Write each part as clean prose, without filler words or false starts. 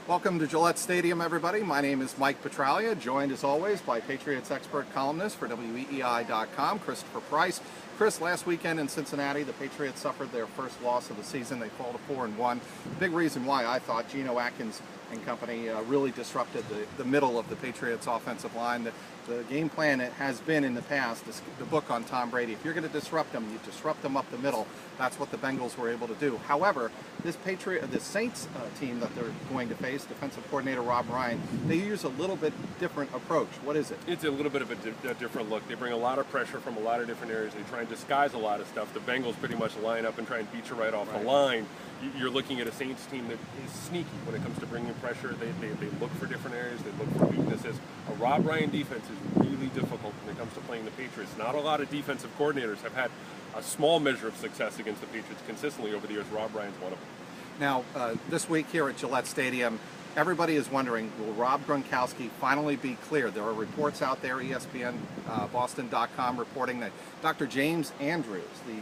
Welcome to Gillette Stadium, everybody. My name is Mike Petraglia, joined as always by Patriots expert columnist for WEEI.com, Christopher Price. Chris, last weekend in Cincinnati, the Patriots suffered their first loss of the season. They fall to 4-1. Big reason why I thought Geno Atkins and company really disrupted the middle of the Patriots offensive line. The game plan has been in the past, the book on Tom Brady. If you're going to disrupt them, you disrupt them up the middle. That's what the Bengals were able to do. However, this Saints team that they're going to face, defensive coordinator Rob Ryan, they use a little bit different approach. What is it? It's a little bit of a different look. They bring a lot of pressure from a lot of different areas. They try and disguise a lot of stuff. The Bengals pretty much line up and try and beat you right off the line. You're looking at a Saints team that is sneaky when it comes to bringing pressure. They look for different areas. They look for weaknesses. A Rob Ryan defense is really difficult when it comes to playing the Patriots. Not a lot of defensive coordinators have had a small measure of success against the Patriots consistently over the years. Rob Ryan's one of them. Now, this week here at Gillette Stadium, everybody is wondering, will Rob Gronkowski finally be cleared? There are reports out there, ESPN, Boston.com, reporting that Dr. James Andrews, the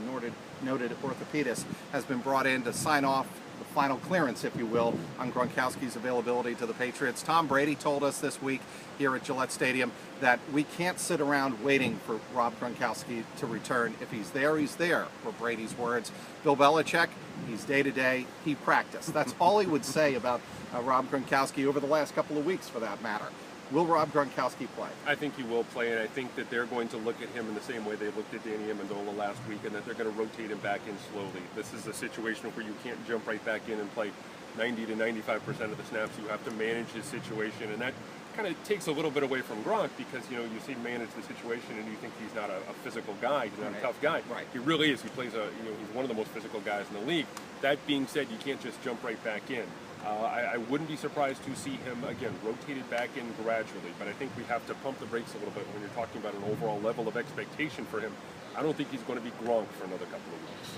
noted orthopedist, has been brought in to sign off the final clearance, if you will, on Gronkowski's availability to the Patriots. Tom Brady told us this week here at Gillette Stadium that we can't sit around waiting for Rob Gronkowski to return. If he's there, he's there, were Brady's words. Bill Belichick, he's day-to-day, he practiced. That's all he would say about Rob Gronkowski over the last couple of weeks, for that matter. Will Rob Gronkowski play? I think he will play, and I think that they're going to look at him in the same way they looked at Danny Amendola last week, and that they're going to rotate him back in slowly. This is a situation where you can't jump right back in and play 90 to 95% of the snaps. You have to manage his situation, and that kind of takes a little bit away from Gronk because, you see manage the situation and you think he's not a physical guy, he's not a tough guy. Right. He really is. He plays he's one of the most physical guys in the league. That being said, you can't just jump right back in. I wouldn't be surprised to see him, again, rotated back in gradually, but I think we have to pump the brakes a little bit when you're talking about an overall level of expectation for him. I don't think he's going to be Gronk for another couple of weeks.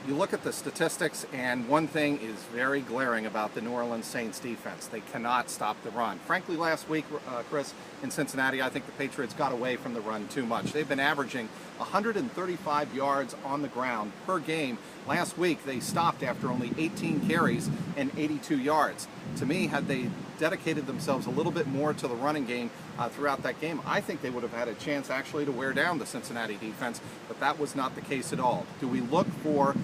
You look at the statistics, and one thing is very glaring about the New Orleans Saints defense. They cannot stop the run. Frankly, last week, Chris, in Cincinnati, I think the Patriots got away from the run too much. They've been averaging 135 yards on the ground per game. Last week, they stopped after only 18 carries and 82 yards. To me, had they dedicated themselves a little bit more to the running game throughout that game, I think they would have had a chance actually to wear down the Cincinnati defense, but that was not the case at all. Do we look for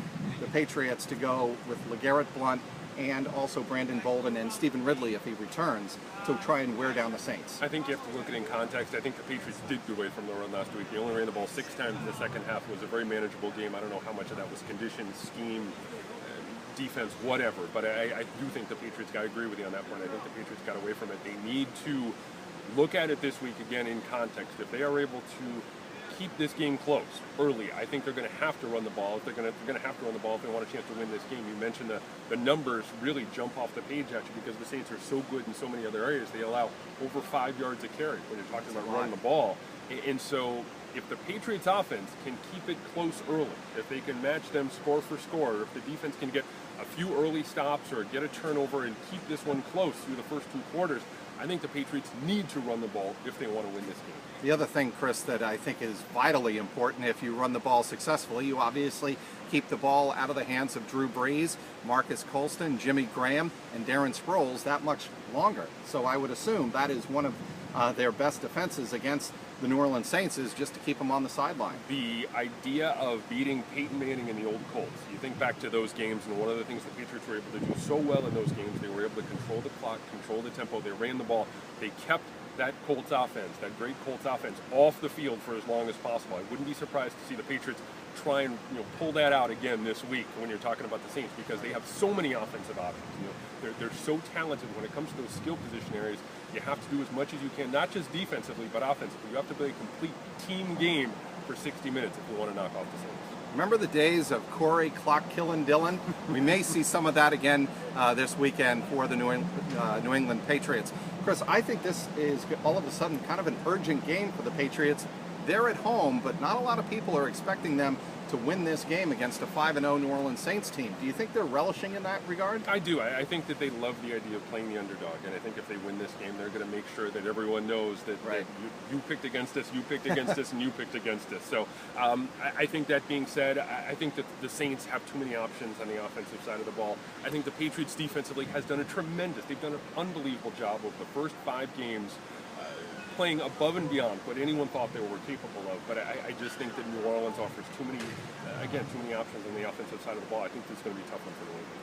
the Patriots to go with LeGarrette Blount and also Brandon Bolden and Stephen Ridley if he returns to try and wear down the Saints? I think you have to look at it in context. I think the Patriots did get away from the run last week. They only ran the ball 6 times in the second half. It was a very manageable game. I don't know how much of that was condition, scheme, defense, whatever, but I do think the Patriots, I agree with you on that point. I think the Patriots got away from it. They need to look at it this week again in context. If they are able to keep this game close early, I think they're going to have to run the ball. They're going to have to run the ball if they want a chance to win this game. You mentioned the numbers really jump off the page at you because the Saints are so good in so many other areas. They allow over 5 yards a carry when you're talking about running the ball. And so if the Patriots offense can keep it close early, if they can match them score for score, or if the defense can get a few early stops or get a turnover and keep this one close through the first 2 quarters, I think the Patriots need to run the ball if they want to win this game. The other thing, Chris, that I think is vitally important, if you run the ball successfully, you obviously keep the ball out of the hands of Drew Brees, Marcus Colston, Jimmy Graham, and Darren Sproles that much longer. So I would assume that is one of their best defenses against the New Orleans Saints, is just to keep them on the sideline. The idea of beating Peyton Manning in the old Colts, you think back to those games, and one of the things the Patriots were able to do so well in those games, they were able to control the clock, control the tempo, they ran the ball, they kept that Colts offense, that great Colts offense, off the field for as long as possible. I wouldn't be surprised to see the Patriots try and pull that out again this week when you're talking about the Saints, because they have so many offensive options. They're so talented when it comes to those skill position areas. You have to do as much as you can, not just defensively, but offensively. You have to play a complete team game for 60 minutes if you want to knock off the Saints. Remember the days of Corey Clock-Killing Dillon? We may see some of that again this weekend for the New England Patriots. Chris, I think this is all of a sudden kind of an urgent game for the Patriots They're at home, but not a lot of people are expecting them to win this game against a 5-0 New Orleans Saints team. Do you think they're relishing in that regard? I do. I think that they love the idea of playing the underdog, and I think if they win this game, they're going to make sure that everyone knows that, right. that you picked against us, you picked against us, and you picked against us. So I think that being said, I think that the Saints have too many options on the offensive side of the ball. I think the Patriots defensively has done they've done an unbelievable job over the first 5 games, playing above and beyond what anyone thought they were capable of. But I just think that New Orleans offers too many options on the offensive side of the ball. I think this is going to be a tough one for New England.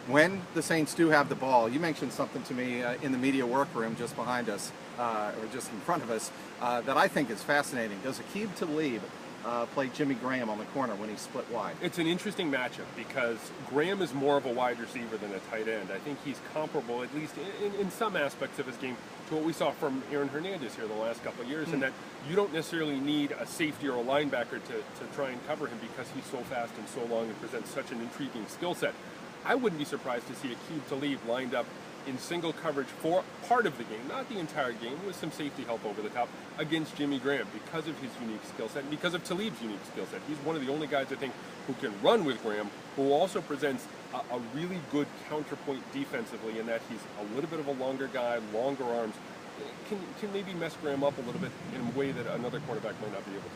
When the Saints do have the ball, you mentioned something to me in the media workroom just behind us, or just in front of us, that I think is fascinating. Does Aqib Talib play Jimmy Graham on the corner when he's split wide? It's an interesting matchup because Graham is more of a wide receiver than a tight end. I think he's comparable, at least in some aspects of his game, to what we saw from Aaron Hernandez here the last couple of years, and that you don't necessarily need a safety or a linebacker to try and cover him because he's so fast and so long and presents such an intriguing skill set. I wouldn't be surprised to see Aqib Talib lined up in single coverage for part of the game, not the entire game, with some safety help over the top against Jimmy Graham because of his unique skill set and because of Talib's unique skill set. He's one of the only guys, I think, who can run with Graham, who also presents a really good counterpoint defensively in that he's a little bit of a longer guy, longer arms, can maybe mess Graham up a little bit in a way that another cornerback might not be able to.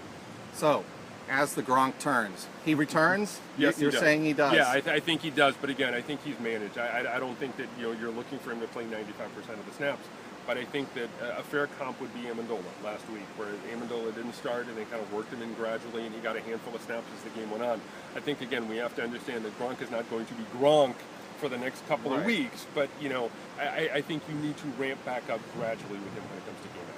So, as the Gronk turns, he returns? Yes, You're saying he does? Yeah, I think he does, but again, I think he's managed. I don't think that you're looking for him to play 95% of the snaps, but I think that a fair comp would be Amendola last week, where Amendola didn't start and they kind of worked him in gradually, and he got a handful of snaps as the game went on. I think, again, we have to understand that Gronk is not going to be Gronk for the next couple of weeks, but, I think you need to ramp back up gradually with him when it comes to game action.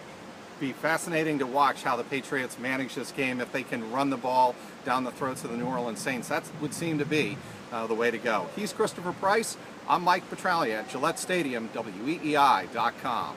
Be fascinating to watch how the Patriots manage this game if they can run the ball down the throats of the New Orleans Saints. That would seem to be the way to go. He's Christopher Price. I'm Mike Petraglia at Gillette Stadium, WEEI.com.